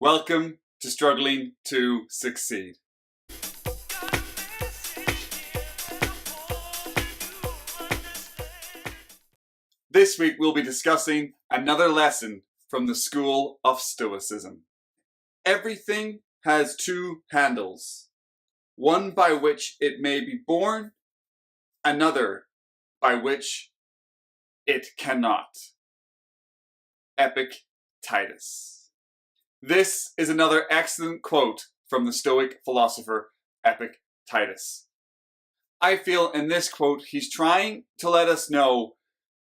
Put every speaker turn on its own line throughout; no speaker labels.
Welcome to Struggling to Succeed. This week we'll be discussing another lesson from the school of Stoicism. Everything has two handles, one by which it may be borne, another by which it cannot. Epictetus. This is another excellent quote from the Stoic philosopher Epictetus. I feel in this quote he's trying to let us know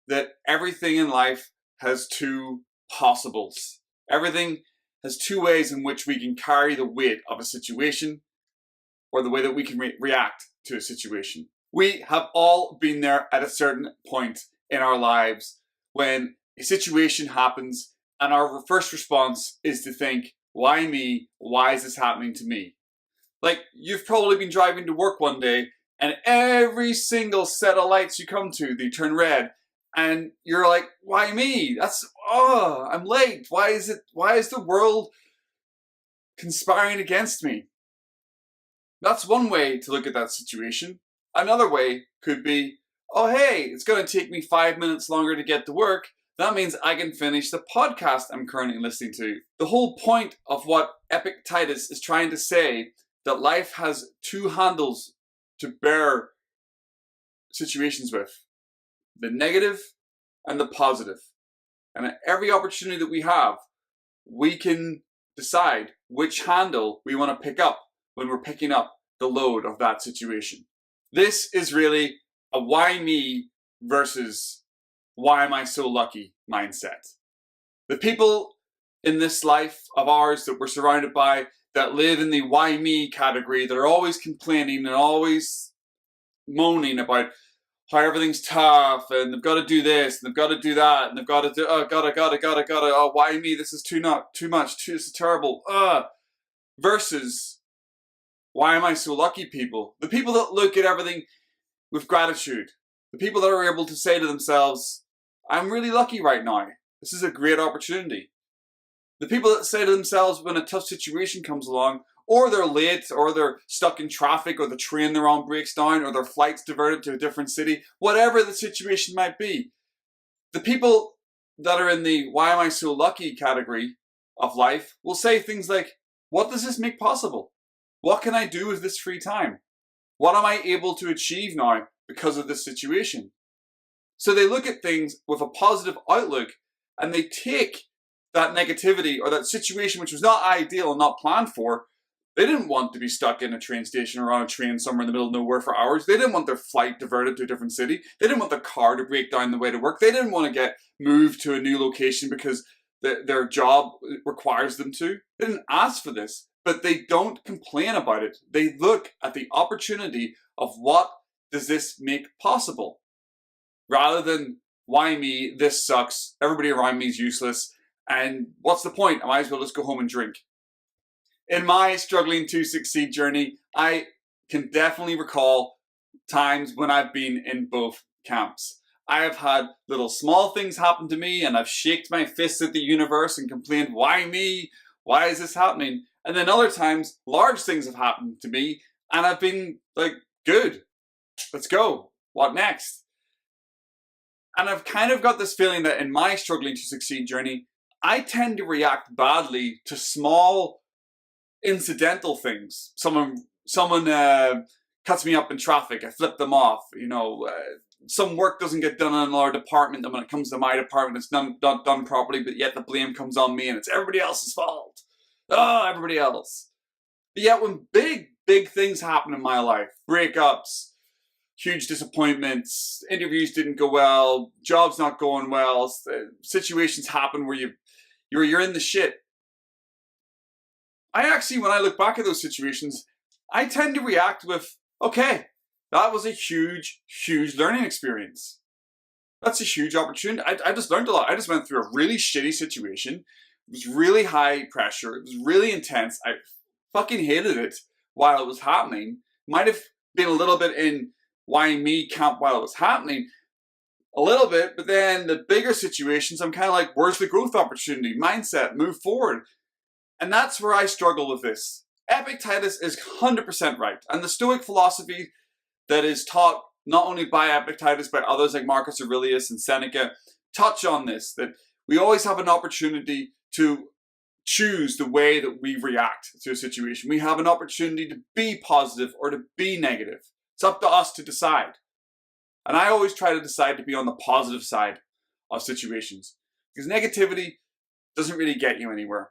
that everything in life has two possibles. Everything has two ways in which we can carry the weight of a situation or the way that we can react to a situation. We have all been there at a certain point in our lives when a situation happens and our first response is to think, why me? Why is this happening to me? Like, you've probably been driving to work one day and every single set of lights you come to, they turn red. And you're like, why me? I'm late. Why is the world conspiring against me? That's one way to look at that situation. Another way could be, oh hey, it's going to take me 5 minutes longer to get to work. That means I can finish the podcast I'm currently listening to. The whole point of what Epictetus is trying to say, that life has two handles to bear situations with. The negative and the positive. And at every opportunity that we have, we can decide which handle we want to pick up when we're picking up the load of that situation. This is really a why me versus why am I so lucky mindset. The people in this life of ours that we're surrounded by that live in the why me category, that are always complaining and always moaning about how everything's tough and they've got to do this and they've got to do that and they've got to do, oh, why me? This is too much, this is terrible, versus why am I so lucky people? The people that look at everything with gratitude. The people that are able to say to themselves, I'm really lucky right now. This is a great opportunity. The people that say to themselves when a tough situation comes along, or they're late, or they're stuck in traffic, or the train they're on breaks down, or their flight's diverted to a different city, whatever the situation might be. The people that are in the why am I so lucky category of life will say things like, what does this make possible? What can I do with this free time? What am I able to achieve now because of this situation? So they look at things with a positive outlook and they take that negativity or that situation which was not ideal and not planned for. They didn't want to be stuck in a train station or on a train somewhere in the middle of nowhere for hours. They didn't want their flight diverted to a different city. They didn't want their car to break down the way to work. They didn't want to get moved to a new location because their job requires them to. They didn't ask for this, but they don't complain about it. They look at the opportunity of what does this make possible, rather than why me, this sucks, everybody around me is useless, and what's the point? I might as well just go home and drink. In my struggling to succeed journey, I can definitely recall times when I've been in both camps. I have had little small things happen to me and I've shaked my fist at the universe and complained, why me? Why is this happening? And then other times, large things have happened to me and I've been like, good, let's go. What next? And I've kind of got this feeling that in my struggling to succeed journey, I tend to react badly to small incidental things. Someone cuts me up in traffic, I flip them off. Some work doesn't get done in our department, and when it comes to my department, it's not done properly, but yet the blame comes on me and it's everybody else's fault. Everybody else. But yet when big things happen in my life, breakups, huge disappointments, interviews didn't go well, job's not going well, situations happen where you're in the shit. I actually, when I look back at those situations, I tend to react with, okay, that was a huge learning experience. That's a huge opportunity. I just learned a lot. I just went through a really shitty situation. It was really high pressure. It was really intense. I fucking hated it while it was happening. Might have been a little bit in why me camp while it was happening. A little bit, but then the bigger situations, I'm kind of like, where's the growth opportunity? Mindset, move forward. And that's where I struggle with this. Epictetus is 100% right. And the Stoic philosophy that is taught not only by Epictetus, but others like Marcus Aurelius and Seneca, touch on this, that we always have an opportunity to choose the way that we react to a situation. We have an opportunity to be positive or to be negative. It's up to us to decide. And I always try to decide to be on the positive side of situations, because negativity doesn't really get you anywhere.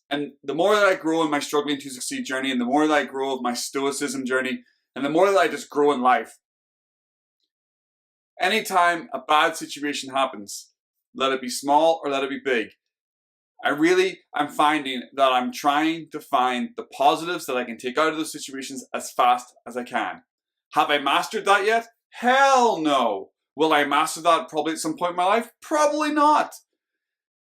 And the more that I grow in my struggling to succeed journey, and the more that I grow of my stoicism journey, and the more that I just grow in life, anytime a bad situation happens, let it be small or let it be big, I'm finding that I'm trying to find the positives that I can take out of those situations as fast as I can. Have I mastered that yet? Hell no. Will I master that probably at some point in my life? Probably not.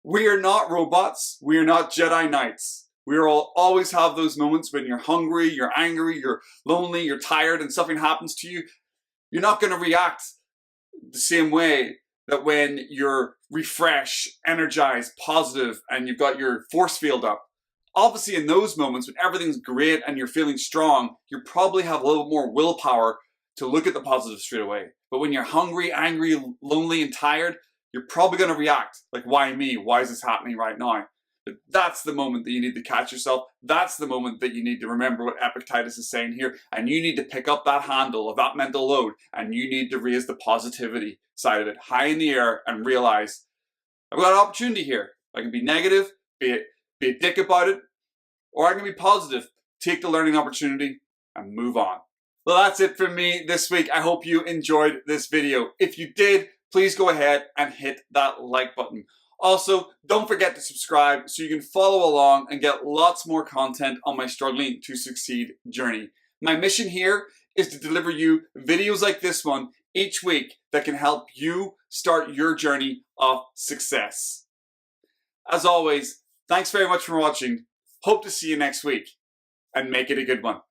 We are not robots. We are not Jedi Knights. We will always have those moments when you're hungry, you're angry, you're lonely, you're tired, and something happens to you. You're not going to react the same way that when you're refreshed, energized, positive, and you've got your force field up. Obviously, in those moments when everything's great and you're feeling strong, you probably have a little more willpower to look at the positive straight away. But when you're hungry, angry, lonely, and tired, you're probably going to react like, why me? Why is this happening right now? But that's the moment that you need to catch yourself. That's the moment that you need to remember what Epictetus is saying here. And you need to pick up that handle of that mental load, and you need to raise the positivity side of it high in the air and realize, I've got an opportunity here. I can be negative, be a dick about it, or I can be positive, take the learning opportunity and move on. Well, that's it from me this week. I hope you enjoyed this video. If you did, please go ahead and hit that like button. Also, don't forget to subscribe so you can follow along and get lots more content on my struggling to succeed journey. My mission here is to deliver you videos like this one each week that can help you start your journey of success. As always, thanks very much for watching. Hope to see you next week, and make it a good one.